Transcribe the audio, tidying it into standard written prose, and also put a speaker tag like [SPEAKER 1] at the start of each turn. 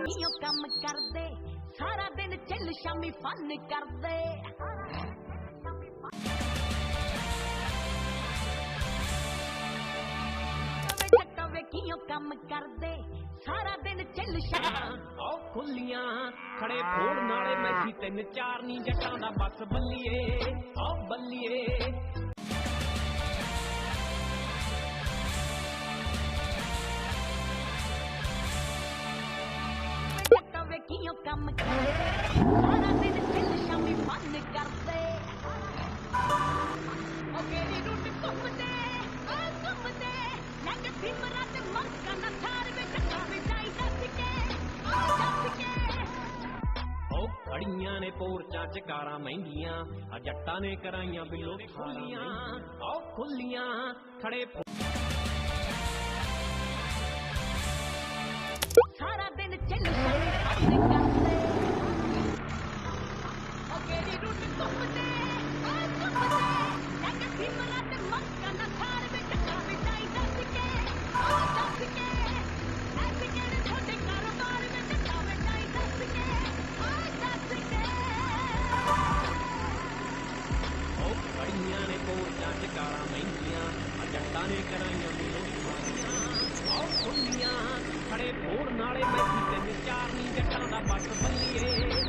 [SPEAKER 1] ਵੇਖੀਓ ਕੰਮ ਕਰਦੇ ਸਾਰਾ ਦਿਨ ਚੱਲ ਸ਼ਾਮੀ ਫਨ ਕਰਦੇ ਜੱਟਾ ਵੇਖੀਓ ਕੰਮ ਕਰਦੇ ਸਾਰਾ ਦਿਨ ਚੱਲ ਸ਼ਾਮੀ
[SPEAKER 2] ਆਓ ਖੁੱਲੀਆਂ ਖੜੇ ਫੋੜਨ ਵਾਲੇ ਮੈਸੀ ਤਿੰਨ ਚਾਰ ਨੀ ਜੱਟਾਂ ਦਾ ਬਸ ਬੱਲੀਏ ਆਓ ਬੱਲੀਏ
[SPEAKER 1] ਵੇਖੀਓ ਕੰਮ ਕਰਦੇ ਸਾਰਾ ਦਿਨ ਚੱਲ ਸ਼ਾਮੀ ਫਨ ਕਰਦੇ ਓ ਕਿਹੜੀ ਰੁੱਟ ਘੁੰਮਦੇ ਓ ਘੁੰਮਦੇ ਲੱਗ ਸਿਮਰਾਂ ਤੇ ਮੱਕਾਂ ਦਾ ਥਾਰ ਵਿੱਚ ਕਾਵੇ ਜਾਈ ਦੱਸ ਕੇ
[SPEAKER 2] ਓ ਖੜੀਆਂ ਨੇ ਪੋਰਚਾਂ ਚ ਕਾਰਾਂ ਮਹਿੰਗੀਆਂ ਆ ਜੱਟਾਂ ਨੇ ਕਰਾਈਆਂ ਬਿੱਲੋ ਖੁੱਲੀਆਂ ਓ ਖੁੱਲੀਆਂ ਖੜੇ
[SPEAKER 1] ਸਾਰਾ ਦਿਨ ਚੱਲ ਸ਼ਾਮੀ ਫਨ ਕਰਦੇ ਓ ਕਿਹੜੀ ਰੁੱਟ ਘੁੰਮਦੇ ਓ ਘੁੰਮਦੇ ਲੱਗ ਸਿਮਰਾਂ ਤੇ ਮੱਕਾਂ ਦਾ ਥਾਰ ਵਿੱਚ ਕਾਵੇ ਜਾਈ ਦੱਸ ਕੇ ਐਸੇ ਕਿਹੜੇ ਛੋਟੇ ਕਾਰੋਬਾਰ ਵਿੱਚ ਕਾਵੇ ਜਾਈ ਦੱਸ ਕੇ
[SPEAKER 2] ਓ ਖੜੀਆਂ ਨੇ ਪੋਰਚਾਂ ਚ ਕਾਰਾਂ ਮਹਿੰਗੀਆਂ ਆ ਜੱਟਾਂ ਨੇ ਕਰਾਈਆਂ ਬਿੱਲੋ ਓ ਖੁੱਲੀਆਂ ਖੜੇ ਫੋੜਨ ਵਾਲੇ ਮੈਸੀ ਤਿੰਨ ਚਾਰ ਨੀ ਜੱਟਾਂ ਦਾ ਬਸ ਬੱਲੀਏ